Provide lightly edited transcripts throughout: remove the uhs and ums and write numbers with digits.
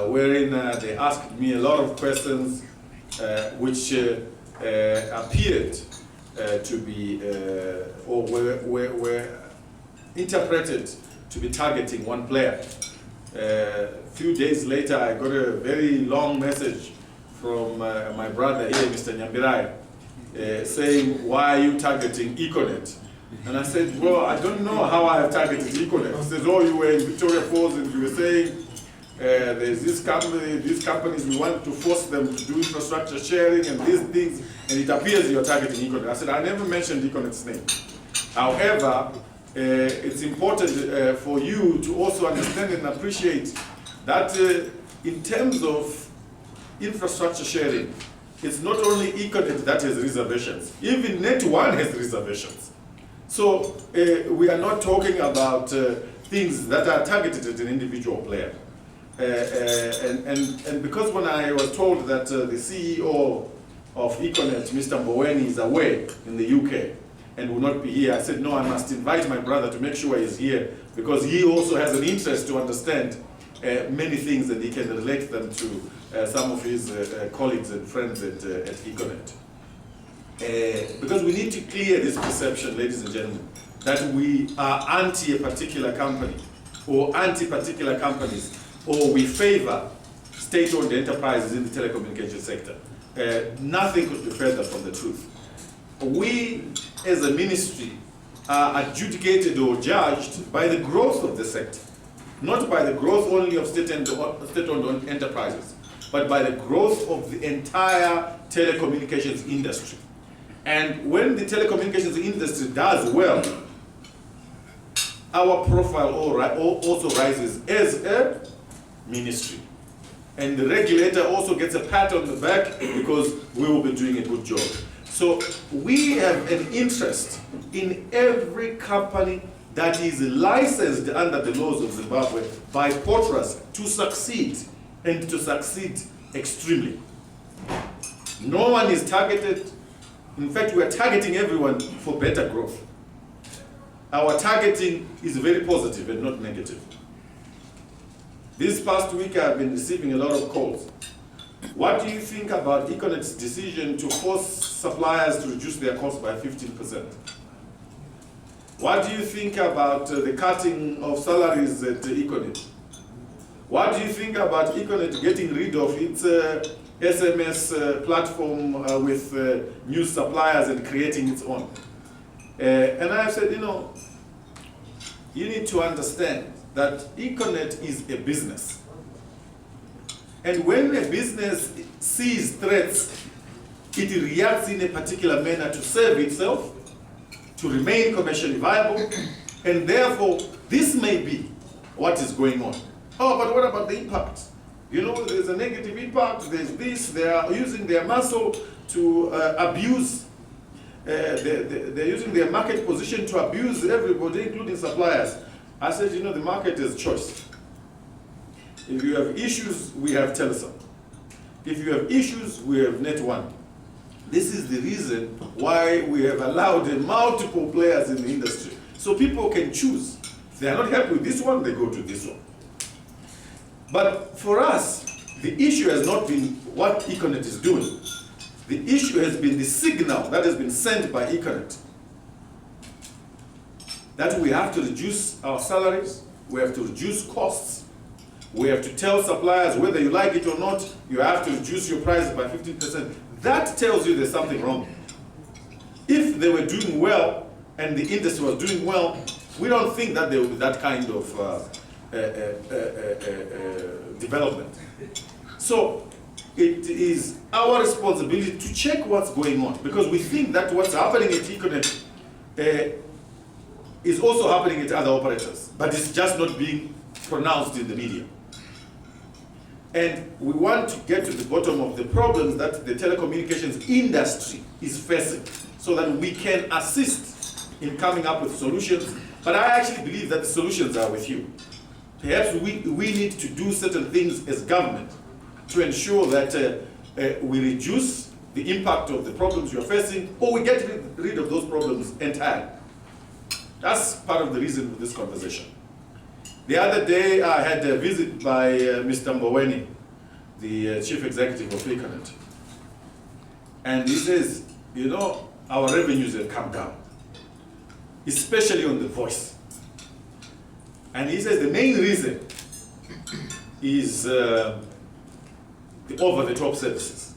wherein they asked me a lot of questions which appeared to be, or were interpreted to be targeting one player. A few days later, I got a very long message from my brother here, Mr. Nyambirai, saying, why are you targeting Econet? And I said, well, I don't know how I have targeted Econet. He says, oh, you were in Victoria Falls and you were saying, there's this company, these companies, we want to force them to do infrastructure sharing and these things, and it appears you're targeting Econet. I said, I never mentioned Econet's name. However, it's important for you to also understand and appreciate that in terms of infrastructure sharing, it's not only Econet that has reservations, even Net1 has reservations. So we are not talking about things that are targeted at an individual player. And because when I was told that the CEO of Econet, Mr. Mboweni, is away in the UK and will not be here, I said, no, I must invite my brother to make sure he's here, because he also has an interest to understand many things, and he can relate them to some of his colleagues and friends at Econet. Because we need to clear this perception, ladies and gentlemen, that we are anti a particular company or anti-particular companies, or we favor state-owned enterprises in the telecommunications sector. Nothing could be further from the truth. We, as a ministry, are adjudicated or judged by the growth of the sector, not by the growth only of state-owned enterprises, but by the growth of the entire telecommunications industry. And when the telecommunications industry does well, our profile also rises as a ministry. And the regulator also gets a pat on the back because we will be doing a good job. So we have an interest in every company that is licensed under the laws of Zimbabwe by Portras to succeed, and to succeed extremely. No one is targeted. In fact, we are targeting everyone for better growth. Our targeting is very positive and not negative. This past week, I've been receiving a lot of calls. What do you think about Econet's decision to force suppliers to reduce their costs by 15%? What do you think about the cutting of salaries at Econet? What do you think about Econet getting rid of its SMS platform with new suppliers and creating its own? And I said, you need to understand that Econet is a business. And when a business sees threats, it reacts in a particular manner to serve itself, to remain commercially viable, and therefore, this may be what is going on. Oh, but what about the impact? There's a negative impact, there's this, they are using their muscle to abuse, they're using their market position to abuse everybody, including suppliers. I said, the market is choice. If you have issues, we have Telesom. If you have issues, we have Net1. This is the reason why we have allowed multiple players in the industry. So people can choose. If they are not happy with this one, they go to this one. But for us, the issue has not been what Econet is doing. The issue has been the signal that has been sent by Econet. That we have to reduce our salaries, we have to reduce costs, we have to tell suppliers whether you like it or not, you have to reduce your prices by 15%. That tells you there's something wrong. If they were doing well and the industry was doing well, we don't think that there will be that kind of development. So it is our responsibility to check what's going on, because we think that what's happening at Econet is also happening at other operators, but it's just not being pronounced in the media. And we want to get to the bottom of the problems that the telecommunications industry is facing, so that we can assist in coming up with solutions. But I actually believe that the solutions are with you. Perhaps we need to do certain things as government to ensure that we reduce the impact of the problems you're facing, or we get rid of those problems entirely. That's part of the reason for this conversation. The other day I had a visit by Mr. Mboweni, the chief executive of Econet. And he says, you know, our revenues have come down, especially on the voice. And he says the main reason is the over-the-top services.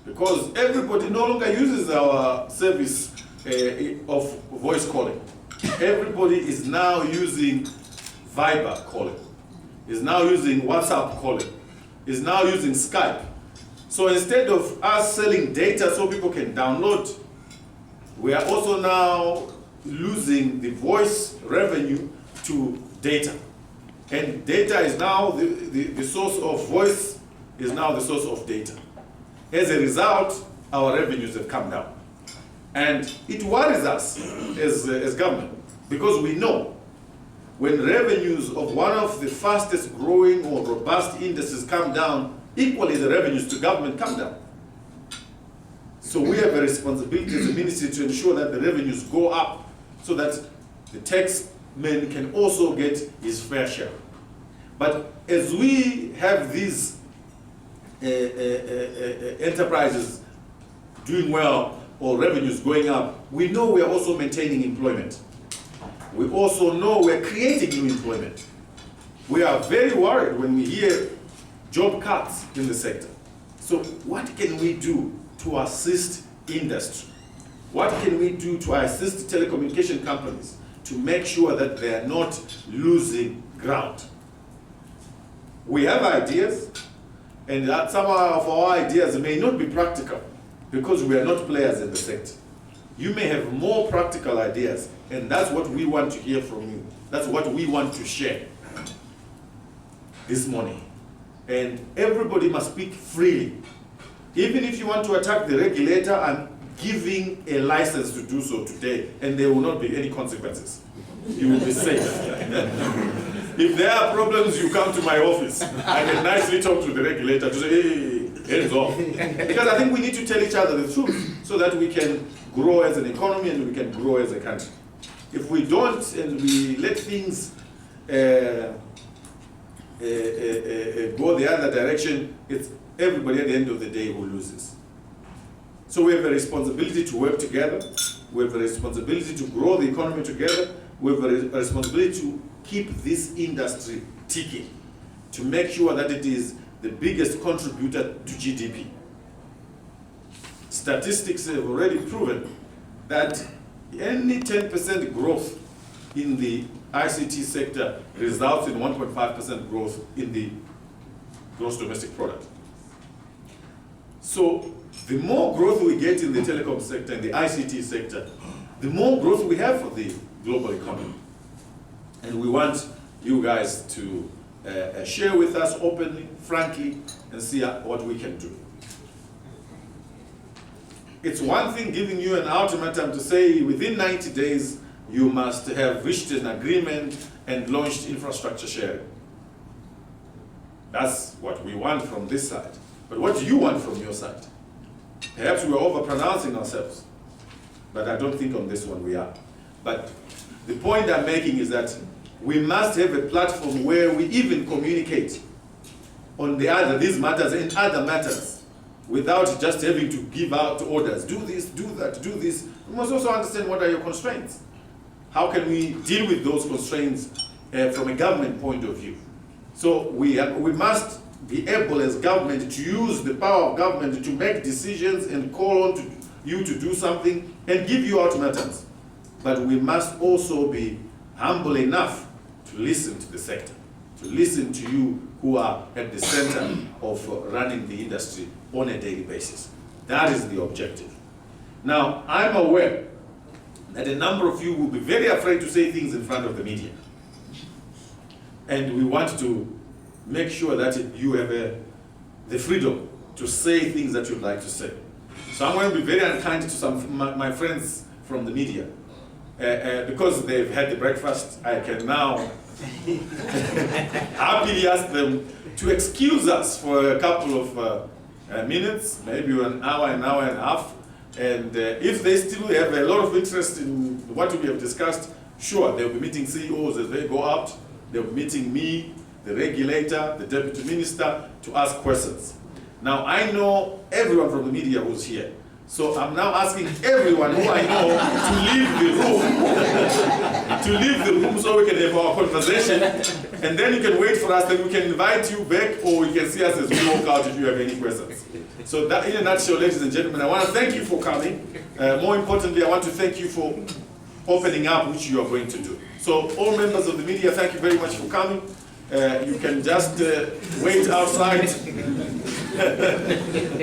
Because everybody no longer uses our service of voice calling. Everybody is now using Viber calling, is now using WhatsApp calling, is now using Skype. So instead of us selling data so people can download, we are also now losing the voice revenue to data. And data is now the source of voice, is now the source of data. As a result, our revenues have come down. And it worries us as government, because we know when revenues of one of the fastest growing or robust industries come down, equally the revenues to government come down. So we have a responsibility as a ministry to ensure that the revenues go up so that the taxman can also get his fair share. But as we have these enterprises doing well or revenues going up, we know we are also maintaining employment. We also know we're creating new employment. We are very worried when we hear job cuts in the sector. So what can we do to assist industry? What can we do to assist telecommunication companies to make sure that they are not losing ground? We have ideas, and that some of our ideas may not be practical because we are not players in the sector. You may have more practical ideas, and that's what we want to hear from you. That's what we want to share this morning. And everybody must speak freely. Even if you want to attack the regulator, I'm giving a license to do so today, and there will not be any consequences. You will be safe. If there are problems, you come to my office. I can nicely talk to the regulator to say, hey, hands off. Because I think we need to tell each other the truth so that we can grow as an economy and we can grow as a country. If we don't and we let things go the other direction, it's everybody at the end of the day who loses. So we have a responsibility to work together. We have a responsibility to grow the economy together. We have a responsibility to keep this industry ticking, to make sure that it is the biggest contributor to GDP. Statistics have already proven that any 10% growth in the ICT sector results in 1.5% growth in the gross domestic product. So the more growth we get in the telecom sector and the ICT sector, the more growth we have for the global economy. And we want you guys to share with us openly, frankly, and see what we can do. It's one thing giving you an ultimatum to say within 90 days you must have reached an agreement and launched infrastructure sharing. That's what we want from this side. But what do you want from your side? Perhaps we're overpronouncing ourselves, but I don't think on this one we are. But the point I'm making is that we must have a platform where we even communicate on these matters and other matters without just having to give out orders. Do this, do that, do this. We must also understand what are your constraints. How can we deal with those constraints from a government point of view? So we must be able as government to use the power of government to make decisions and call on you to do something and give you ultimatums. But we must also be humble enough to listen to the sector, to listen to you who are at the center of running the industry on a daily basis. That is the objective. Now, I'm aware that a number of you will be very afraid to say things in front of the media. And we want to make sure that you have the freedom to say things that you'd like to say. So I'm going to be very unkind to some of my friends from the media. Because they've had the breakfast, I can now happily ask them to excuse us for a couple of minutes, maybe an hour and a half. And if they still have a lot of interest in what we have discussed, sure, they'll be meeting CEOs as they go out They're meeting me, the regulator, the deputy minister, to ask questions. Now, I know everyone from the media who's here. So I'm now asking everyone who I know to leave the room so we can have our conversation. And then you can wait for us, then we can invite you back, or you can see us as we walk out if you have any questions. So that, in a nutshell, ladies and gentlemen, I want to thank you for coming. More importantly, I want to thank you for opening up, which you are going to do. So all members of the media, thank you very much for coming. You can just wait outside.